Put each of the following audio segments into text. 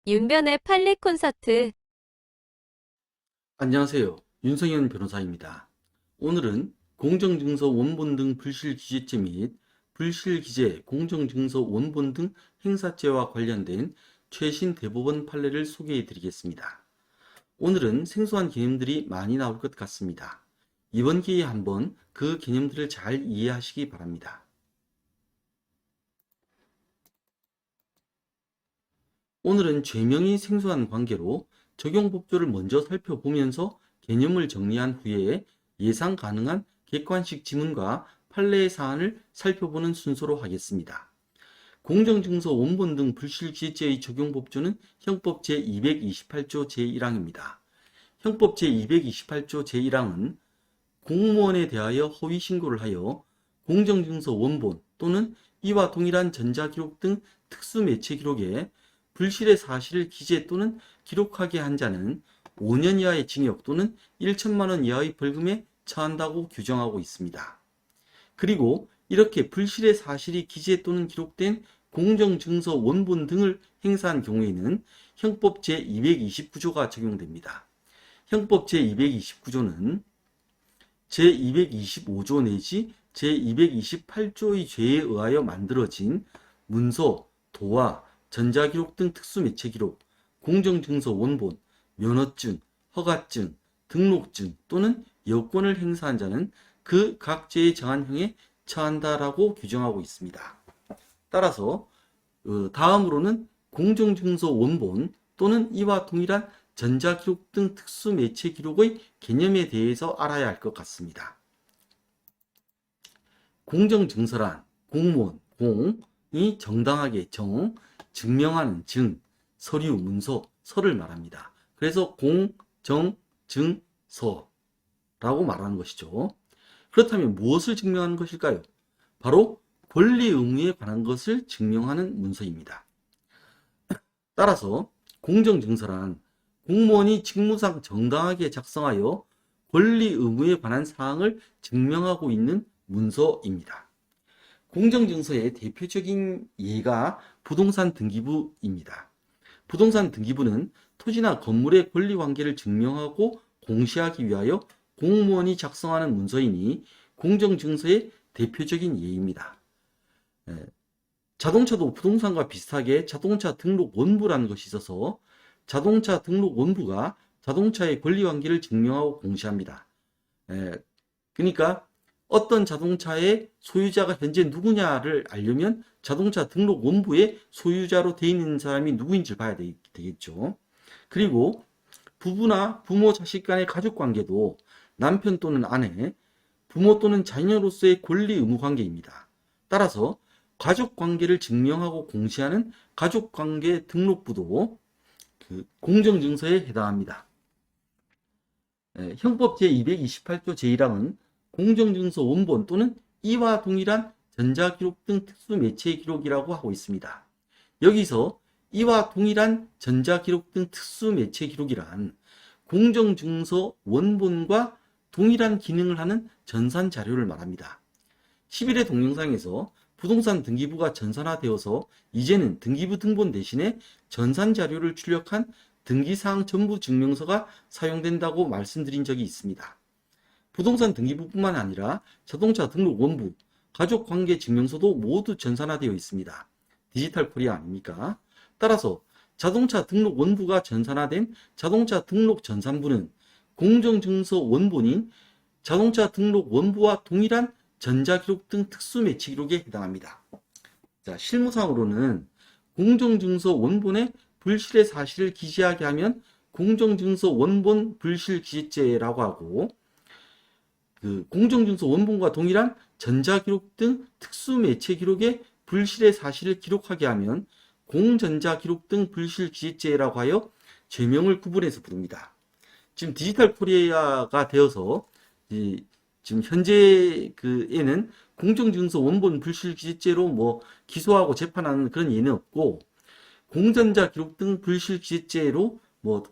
윤변의 판례 콘서트. 안녕하세요. 윤성현 변호사입니다. 오늘은 공정증서 원본 등 불실기재죄 및 불실기재, 공정증서 원본 등 행사죄와 관련된 최신 대법원 판례를 소개해 드리겠습니다. 오늘은 생소한 개념들이 많이 나올 것 같습니다. 이번 기회에 한번 그 개념들을 잘 이해하시기 바랍니다. 오늘은 죄명이 생소한 관계로 적용법조를 먼저 살펴보면서 개념을 정리한 후에 예상 가능한 객관식 지문과 판례의 사안을 살펴보는 순서로 하겠습니다. 공정증서 원본 등 불실기재죄의 적용법조는 형법 제228조 제1항입니다. 형법 제228조 제1항은 공무원에 대하여 허위신고를 하여 공정증서 원본 또는 이와 동일한 전자기록 등 특수매체기록에 불실의 사실을 기재 또는 기록하게 한 자는 5년 이하의 징역 또는 1천만 원 이하의 벌금에 처한다고 규정하고 있습니다. 그리고 이렇게 불실의 사실이 기재 또는 기록된 공정증서 원본 등을 행사한 경우에는 형법 제229조가 적용됩니다. 형법 제229조는 제225조 내지 제228조의 죄에 의하여 만들어진 문서, 도화, 전자기록 등 특수매체기록, 공정증서 원본, 면허증, 허가증, 등록증 또는 여권을 행사한 자는 그 각 죄에 정한 형에 처한다라고 규정하고 있습니다. 따라서 다음으로는 공정증서 원본 또는 이와 동일한 전자기록 등 특수매체기록의 개념에 대해서 알아야 할 것 같습니다. 공정증서란 공무원, 공이 정당하게 증명하는 증, 서류, 문서, 서를 말합니다. 그래서 공정증서라고 말하는 것이죠. 그렇다면 무엇을 증명하는 것일까요? 바로 권리 의무에 관한 것을 증명하는 문서입니다. 따라서 공정증서란 공무원이 직무상 정당하게 작성하여 권리 의무에 관한 사항을 증명하고 있는 문서입니다. 공정증서의 대표적인 예가 부동산 등기부입니다. 부동산 등기부는 토지나 건물의 권리관계를 증명하고 공시하기 위하여 공무원이 작성하는 문서이니 공정증서의 대표적인 예입니다. 자동차도 부동산과 비슷하게 자동차 등록 원부라는 것이 있어서 자동차 등록 원부가 자동차의 권리관계를 증명하고 공시합니다. 그러니까 어떤 자동차의 소유자가 현재 누구냐를 알려면 자동차 등록 원부의 소유자로 되어 있는 사람이 누구인지를 봐야 되겠죠. 그리고 부부나 부모 자식 간의 가족관계도 남편 또는 아내, 부모 또는 자녀로서의 권리 의무 관계입니다. 따라서 가족관계를 증명하고 공시하는 가족관계 등록부도 공정증서에 해당합니다. 형법 제228조 제1항은 공정증서 원본 또는 이와 동일한 전자기록 등 특수매체의 기록이라고 하고 있습니다. 여기서 이와 동일한 전자기록 등 특수매체 기록이란 공정증서 원본과 동일한 기능을 하는 전산자료를 말합니다. 11회 동영상에서 부동산 등기부가 전산화되어서 이제는 등기부 등본 대신에 전산자료를 출력한 등기사항 전부 증명서가 사용된다고 말씀드린 적이 있습니다. 부동산 등기부뿐만 아니라 자동차 등록 원부, 가족관계 증명서도 모두 전산화되어 있습니다. 디지털 코리아 아닙니까? 따라서 자동차 등록 원부가 전산화된 자동차 등록 전산부는 공정증서 원본인 자동차 등록 원부와 동일한 전자기록 등 특수매체 기록에 해당합니다. 자, 실무상으로는 공정증서 원본에 불실의 사실을 기재하게 하면 공정증서 원본 불실기재죄라고 하고, 공정증서 원본과 동일한 전자기록 등 특수매체 기록에 불실의 사실을 기록하게 하면 공전자기록 등 불실기재죄라고 하여 죄명을 구분해서 부릅니다. 지금 디지털 코리아가 되어서 지금 현재에는 공정증서 원본 불실기재죄로 기소하고 재판하는 그런 예는 없고, 공전자기록 등 불실기재죄로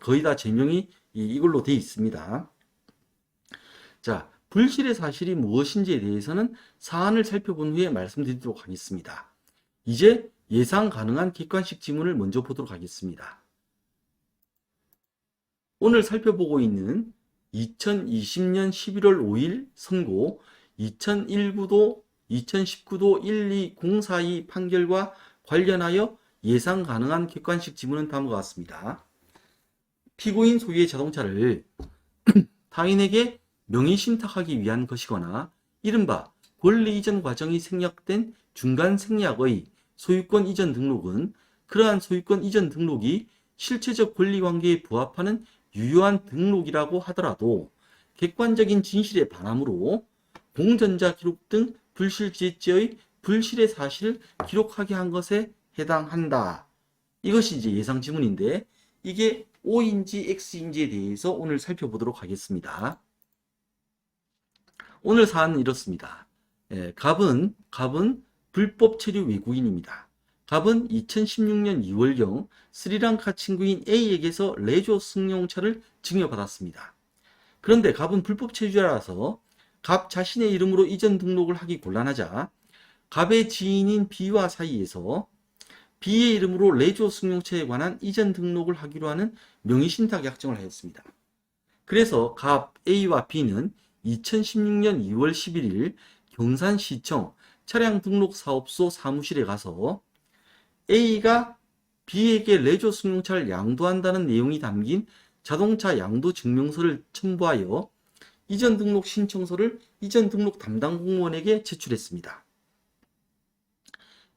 거의 다 죄명이 이걸로 되어 있습니다. 자, 불실의 사실이 무엇인지에 대해서는 사안을 살펴본 후에 말씀드리도록 하겠습니다. 이제 예상 가능한 객관식 지문을 먼저 보도록 하겠습니다. 오늘 살펴보고 있는 2020년 11월 5일 선고 2019도 12042 판결과 관련하여 예상 가능한 객관식 지문은 다음과 같습니다. 피고인 소유의 자동차를 타인에게 명의신탁하기 위한 것이거나 이른바 권리 이전 과정이 생략된 중간 생략의 소유권 이전 등록은 그러한 소유권 이전 등록이 실체적 권리 관계에 부합하는 유효한 등록이라고 하더라도 객관적인 진실에 반하므로 공전자 기록 등 불실지죄의 불실의 사실을 기록하게 한 것에 해당한다. 이것이 이제 예상 지문인데 이게 O인지 X인지에 대해서 오늘 살펴보도록 하겠습니다. 오늘 사안은 이렇습니다. 갑은 불법 체류 외국인입니다. 갑은 2016년 2월경 스리랑카 친구인 A에게서 레조 승용차를 증여받았습니다. 그런데 갑은 불법 체류자라서 갑 자신의 이름으로 이전 등록을 하기 곤란하자 갑의 지인인 B와 사이에서 B의 이름으로 레조 승용차에 관한 이전 등록을 하기로 하는 명의신탁 약정을 하였습니다. 그래서 갑 A와 B는 2016년 2월 11일 경산시청 차량등록사업소 사무실에 가서 A가 B에게 레조 승용차를 양도한다는 내용이 담긴 자동차 양도 증명서를 첨부하여 이전 등록 신청서를 이전 등록 담당 공무원에게 제출했습니다.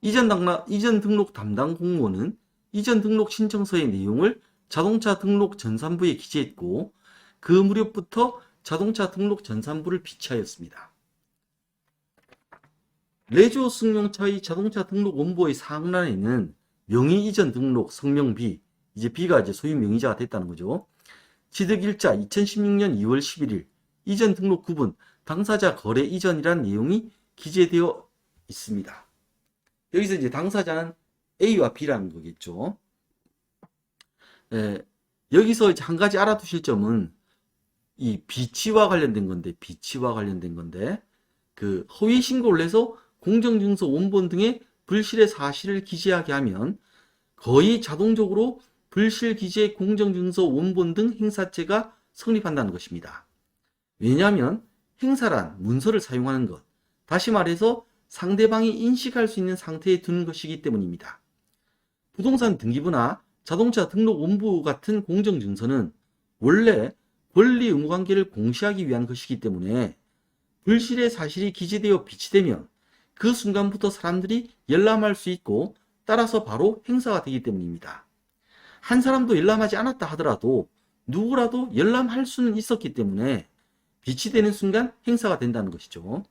이전 등록 담당 공무원은 이전 등록 신청서의 내용을 자동차 등록 전산부에 기재했고 그 무렵부터 자동차 등록 전산부를 비치하였습니다. 레조 승용차의 자동차 등록 원부의 상란에는 명의 이전 등록 성명 B, 이제 B가 이제 소유 명의자가 됐다는 거죠. 취득일자 2016년 2월 11일, 이전 등록 구분, 당사자 거래 이전이란 내용이 기재되어 있습니다. 여기서 이제 당사자는 A와 B라는 거겠죠. 여기서 이제 한 가지 알아두실 점은 이 비치와 관련된 건데, 그 허위 신고를 해서 공정증서 원본 등의 불실의 사실을 기재하게 하면 거의 자동적으로 불실 기재 공정증서 원본 등 행사죄가 성립한다는 것입니다. 왜냐하면 행사란 문서를 사용하는 것, 다시 말해서 상대방이 인식할 수 있는 상태에 두는 것이기 때문입니다. 부동산 등기부나 자동차 등록 원부 같은 공정증서는 원래 권리 의무관계를 공시하기 위한 것이기 때문에 불실의 사실이 기재되어 비치되면 그 순간부터 사람들이 열람할 수 있고 따라서 바로 행사가 되기 때문입니다. 한 사람도 열람하지 않았다 하더라도 누구라도 열람할 수는 있었기 때문에 비치되는 순간 행사가 된다는 것이죠.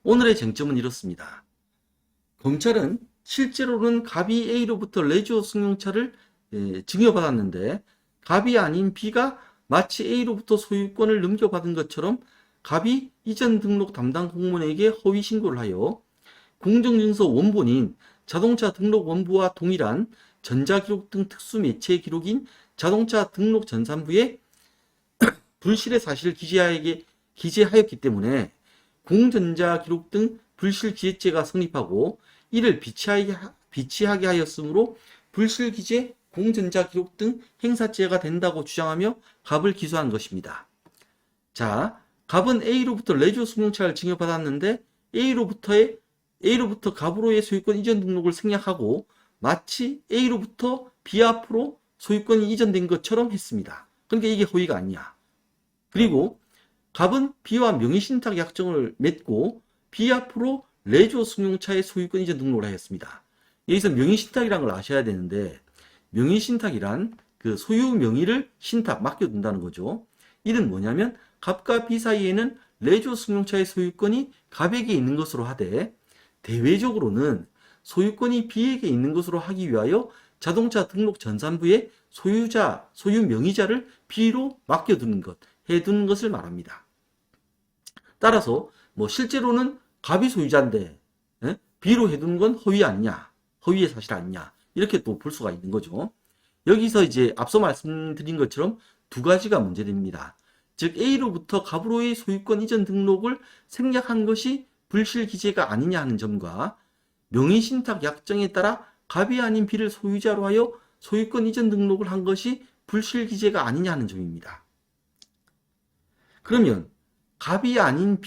오늘의 쟁점은 이렇습니다. 검찰은 실제로는 갑이 A로부터 레조 승용차를 증여받았는데 갑이 아닌 B가 마치 A로부터 소유권을 넘겨받은 것처럼 갑이 이전 등록 담당 공무원에게 허위 신고를 하여 공정증서 원본인 자동차 등록 원부와 동일한 전자기록 등 특수 매체 기록인 자동차 등록 전산부에 불실의 사실을 기재하였기 때문에 공전자 기록 등 불실 기재죄가 성립하고 이를 비치하게 하였으므로 불실 기재 공전자 기록 등 행사죄가 된다고 주장하며 갑을 기소한 것입니다. 자, 갑은 A로부터 레조 승용차를 증여받았는데 A로부터 갑으로의 소유권 이전 등록을 생략하고 마치 A로부터 B 앞으로 소유권이 이전된 것처럼 했습니다. 그러니까 이게 허위가 아니야. 그리고 갑은 B와 명의신탁 약정을 맺고 B 앞으로 레조 승용차의 소유권 이전 등록을 하였습니다. 여기서 명의신탁이라는 걸 아셔야 되는데 명의신탁이란 그 소유 명의를 신탁 맡겨둔다는 거죠. 이는 뭐냐면 갑과 B 사이에는 레조 승용차의 소유권이 갑에게 있는 것으로 하되 대외적으로는 소유권이 B에게 있는 것으로 하기 위하여 자동차 등록 전산부에 소유 명의자를 B로 맡겨두는 것, 해두는 것을 말합니다. 따라서 실제로는 갑이 소유자인데 B로 해두는 건 허위 아니냐, 허위의 사실 아니냐 이렇게 또 볼 수가 있는 거죠. 여기서 이제 앞서 말씀드린 것처럼 두 가지가 문제됩니다. 즉 A로부터 갑으로의 소유권 이전 등록을 생략한 것이 불실 기재가 아니냐 하는 점과 명의신탁 약정에 따라 갑이 아닌 B를 소유자로 하여 소유권 이전 등록을 한 것이 불실 기재가 아니냐는 점입니다. 그러면 갑이 아닌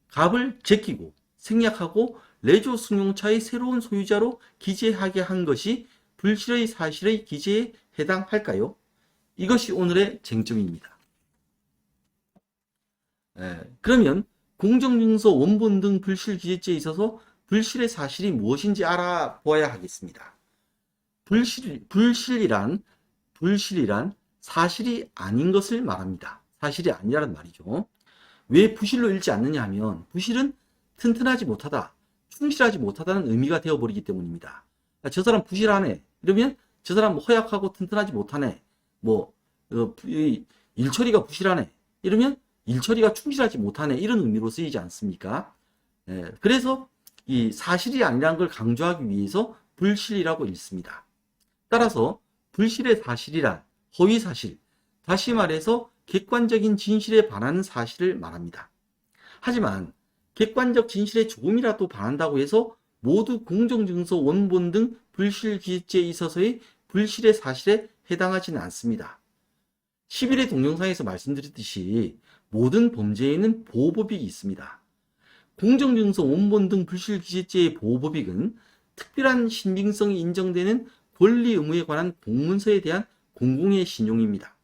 갑을 제끼고 생략하고 레조 승용차의 새로운 소유자로 기재하게 한 것이 불실의 사실의 기재에 해당할까요? 이것이 오늘의 쟁점입니다. 그러면 공정증서 원본 등 불실 기재죄에 있어서 불실의 사실이 무엇인지 알아보아야 하겠습니다. 불실이란 사실이 아닌 것을 말합니다. 사실이 아니라는 말이죠. 왜 부실로 읽지 않느냐 하면 부실은 튼튼하지 못하다, 충실하지 못하다는 의미가 되어버리기 때문입니다. 저 사람 부실하네 이러면 저 사람 허약하고 튼튼하지 못하네, 일처리가 부실하네 이러면 일처리가 충실하지 못하네 이런 의미로 쓰이지 않습니까? 그래서 이 사실이 아니라는 걸 강조하기 위해서 불실이라고 읽습니다. 따라서 불실의 사실이란 허위사실, 다시 말해서 객관적인 진실에 반하는 사실을 말합니다. 하지만 객관적 진실에 조금이라도 반한다고 해서 모두 공정증서 원본 등 불실 기재죄에 있어서의 불실의 사실에 해당하지는 않습니다. 11회 동영상에서 말씀드렸듯이 모든 범죄에는 보호법익이 있습니다. 공정증서 원본 등 불실 기재죄의 보호법익은 특별한 신빙성이 인정되는 권리 의무에 관한 공문서에 대한 공공의 신용입니다.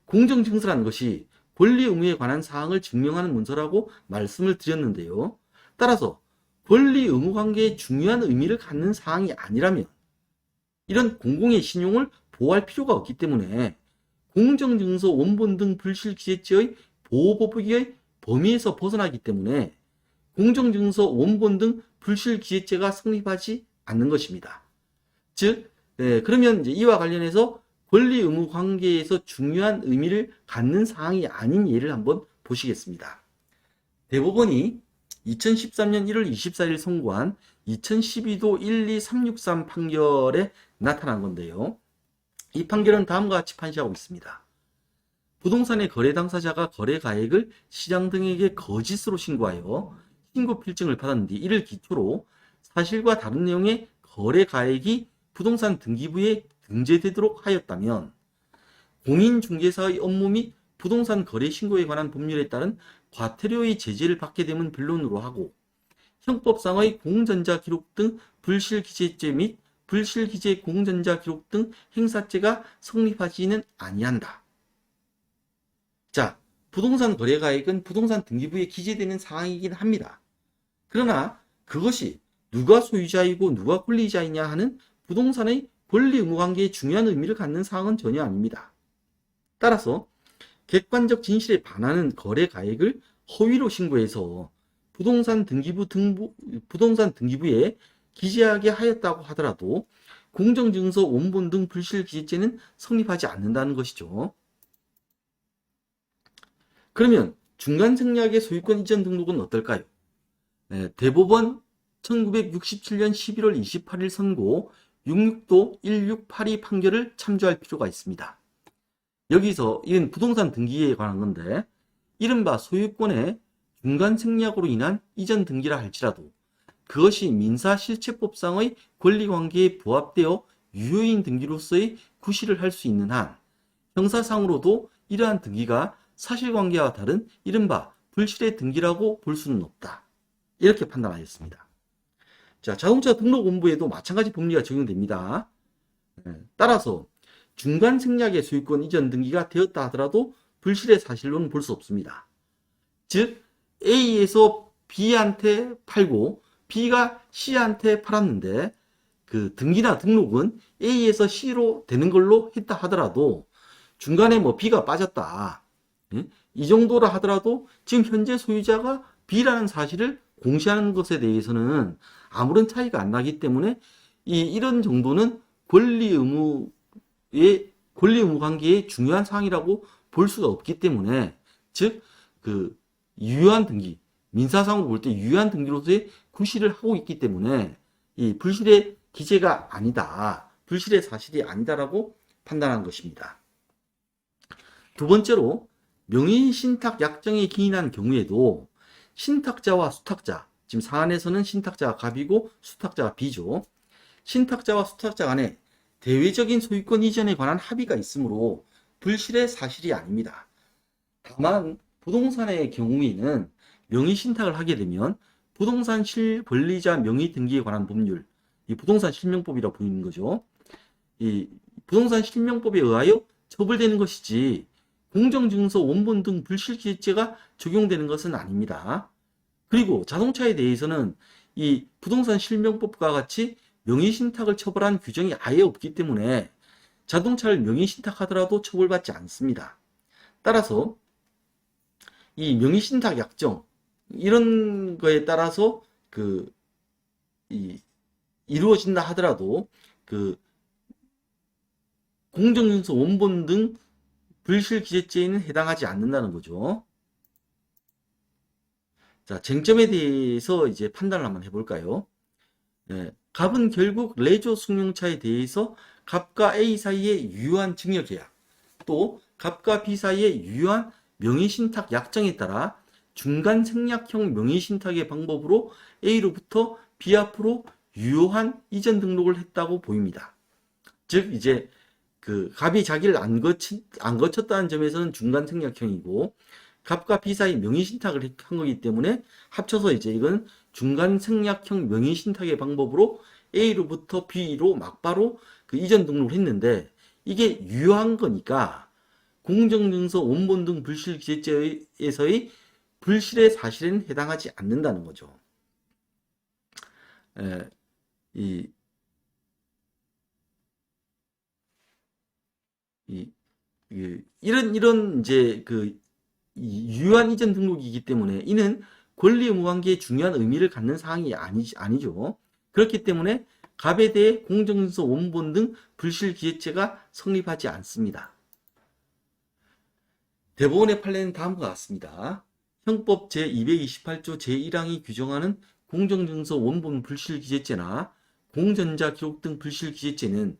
공정증서라는 것이 권리 의무에 관한 사항을 증명하는 문서라고 말씀을 드렸는데요. 따라서 권리 의무 관계에 중요한 의미를 갖는 사항이 아니라면 이런 공공의 신용을 보호할 필요가 없기 때문에 공정증서 원본 등 불실 기재죄의 보호법익의 범위에서 벗어나기 때문에 공정증서 원본 등 불실 기재죄가 성립하지 않는 것입니다. 즉, 그러면 이제 이와 관련해서 권리 의무 관계에서 중요한 의미를 갖는 사항이 아닌 예를 한번 보시겠습니다. 대법원이 2013년 1월 24일 선고한 2012도 12363 판결에 나타난 건데요. 이 판결은 다음과 같이 판시하고 있습니다. 부동산의 거래 당사자가 거래 가액을 시장 등에게 거짓으로 신고하여 신고 필증을 받았는데 이를 기초로 사실과 다른 내용의 거래 가액이 부동산 등기부에 등재되도록 하였다면 공인중개사의 업무 및 부동산 거래 신고에 관한 법률에 따른 과태료의 제재를 받게 되면 변론으로 하고 형법상의 공전자 기록 등 불실 기재죄 및 불실 기재 공전자 기록 등 행사죄가 성립하지는 아니한다. 자, 부동산 거래 가액은 부동산 등기부에 기재되는 사항이긴 합니다. 그러나 그것이 누가 소유자이고 누가 권리자이냐 하는 부동산의 권리 의무 관계에 중요한 의미를 갖는 사항은 전혀 아닙니다. 따라서 객관적 진실에 반하는 거래 가액을 허위로 신고해서 부동산 등기부에 기재하게 하였다고 하더라도 공정증서 원본 등 불실 기재죄는 성립하지 않는다는 것이죠. 그러면 중간생략의 소유권 이전 등록은 어떨까요? 대법원 1967년 11월 28일 선고 66도 1682 판결을 참조할 필요가 있습니다. 여기서 이건 부동산 등기에 관한 건데 이른바 소유권의 중간생략으로 인한 이전 등기라 할지라도 그것이 민사실체법상의 권리관계에 부합되어 유효인 등기로서의 구실을 할 수 있는 한 형사상으로도 이러한 등기가 사실관계와 다른 이른바 불실의 등기라고 볼 수는 없다. 이렇게 판단하였습니다. 자, 자동차 등록본부에도 마찬가지 법리가 적용됩니다. 따라서 중간생략의 소유권 이전 등기가 되었다 하더라도 불실의 사실로는 볼 수 없습니다. 즉 A에서 B한테 팔고 B가 C한테 팔았는데 그 등기나 등록은 A에서 C로 되는 걸로 했다 하더라도 중간에 B가 빠졌다. 이 정도라 하더라도 지금 현재 소유자가 B라는 사실을 공시하는 것에 대해서는 아무런 차이가 안 나기 때문에 이런 정도는 권리 의무 관계의 중요한 사항이라고 볼 수가 없기 때문에 즉 그 유효한 등기, 민사상으로 볼 때 유효한 등기로서의 구실을 하고 있기 때문에 이 불실의 기재가 아니다, 불실의 사실이 아니다라고 판단한 것입니다. 두 번째로 명의 신탁 약정에 기인한 경우에도 신탁자와 수탁자, 지금 사안에서는 신탁자가 갑이고 수탁자가 비죠. 신탁자와 수탁자 간에 대외적인 소유권 이전에 관한 합의가 있으므로 불실의 사실이 아닙니다. 다만 부동산의 경우에는 명의신탁을 하게 되면 부동산 실권리자 명의 등기에 관한 법률, 이 부동산 실명법이라고 부르는 거죠. 이 부동산 실명법에 의하여 처벌되는 것이지 공정증서 원본 등 불실기재죄가 적용되는 것은 아닙니다. 그리고 자동차에 대해서는 이 부동산 실명법과 같이 명의신탁을 처벌한 규정이 아예 없기 때문에 자동차를 명의신탁하더라도 처벌받지 않습니다. 따라서 이 명의신탁 약정 이런 거에 따라서 이루어진다 하더라도 공정증서 원본 등 불실기재죄에는 해당하지 않는다는 거죠. 자, 쟁점에 대해서 이제 판단을 한번 해볼까요? 갑은 결국 레조 승용차에 대해서 갑과 A 사이의 유효한 증여계약, 또 갑과 B 사이의 유효한 명의신탁 약정에 따라 중간 생략형 명의신탁의 방법으로 A로부터 B 앞으로 유효한 이전 등록을 했다고 보입니다. 즉 이제 갑이 자기를 안 거쳤다는 점에서는 중간 생략형이고 갑과 B 사이 명의신탁을 한 거기 때문에 합쳐서 이제 이건 중간 생략형 명의신탁의 방법으로 A로부터 B로 막바로 이전 등록을 했는데 이게 유효한 거니까 공정증서 원본 등 불실기재죄에서의 불실의 사실에는 해당하지 않는다는 거죠. 이런 이제 유효한 이전 등록이기 때문에 이는 권리 의무 관계에 중요한 의미를 갖는 사항이 아니죠. 그렇기 때문에 갑에 대해 공정증서 원본 등 불실기재죄가 성립하지 않습니다. 대법원의 판례는 다음과 같습니다. 형법 제228조 제1항이 규정하는 공정증서 원본 불실기재죄나 공전자 기록 등 불실기재죄는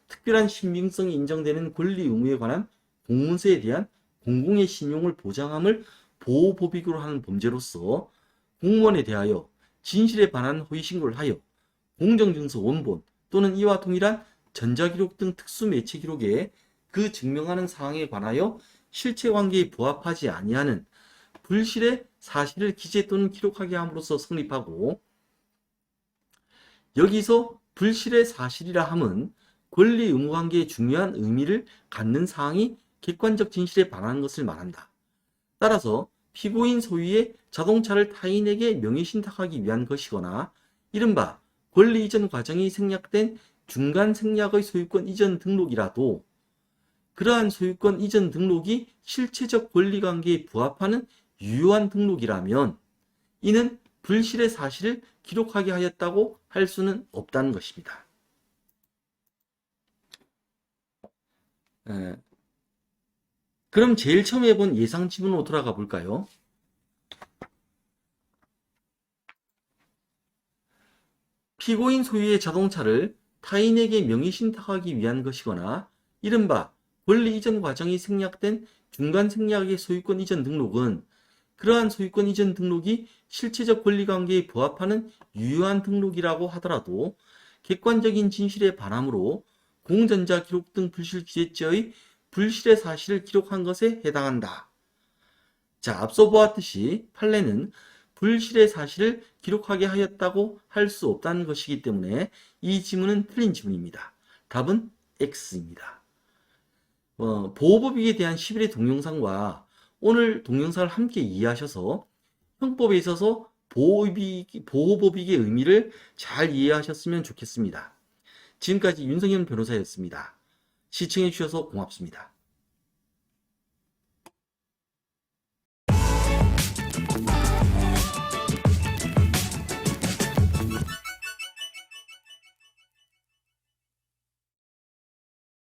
특별한 신빙성이 인정되는 권리 의무에 관한 공문서에 대한 공공의 신용을 보장함을 보호법익으로 하는 범죄로서 공무원에 대하여 진실에 반한 허위신고를 하여 공정증서 원본 또는 이와 동일한 전자기록 등 특수매체 기록에 그 증명하는 사항에 관하여 실체관계에 부합하지 아니하는 불실의 사실을 기재 또는 기록하게 함으로써 성립하고, 여기서 불실의 사실이라 함은 권리 의무 관계에 중요한 의미를 갖는 사항이 객관적 진실에 반하는 것을 말한다. 따라서 피고인 소유의 자동차를 타인에게 명의신탁하기 위한 것이거나 이른바 권리 이전 과정이 생략된 중간 생략의 소유권 이전 등록이라도 그러한 소유권 이전 등록이 실체적 권리관계에 부합하는 유효한 등록이라면 이는 불실의 사실을 기록하게 하였다고 할 수는 없다는 것입니다. 그럼 제일 처음 해본 예상 지문으로 돌아가 볼까요? 피고인 소유의 자동차를 타인에게 명의신탁하기 위한 것이거나 이른바 권리 이전 과정이 생략된 중간 생략의 소유권 이전 등록은 그러한 소유권 이전 등록이 실체적 권리관계에 부합하는 유효한 등록이라고 하더라도 객관적인 진실에 반하므로 공전자 기록 등 불실기재죄의 불실의 사실을 기록한 것에 해당한다. 자, 앞서 보았듯이 판례는 불실의 사실을 기록하게 하였다고 할 수 없다는 것이기 때문에 이 지문은 틀린 지문입니다. 답은 X입니다. 보호법익에 대한 11회 동영상과 오늘 동영상을 함께 이해하셔서 형법에 있어서 보호법익의 의미를 잘 이해하셨으면 좋겠습니다. 지금까지 윤성현 변호사였습니다. 시청해주셔서 고맙습니다.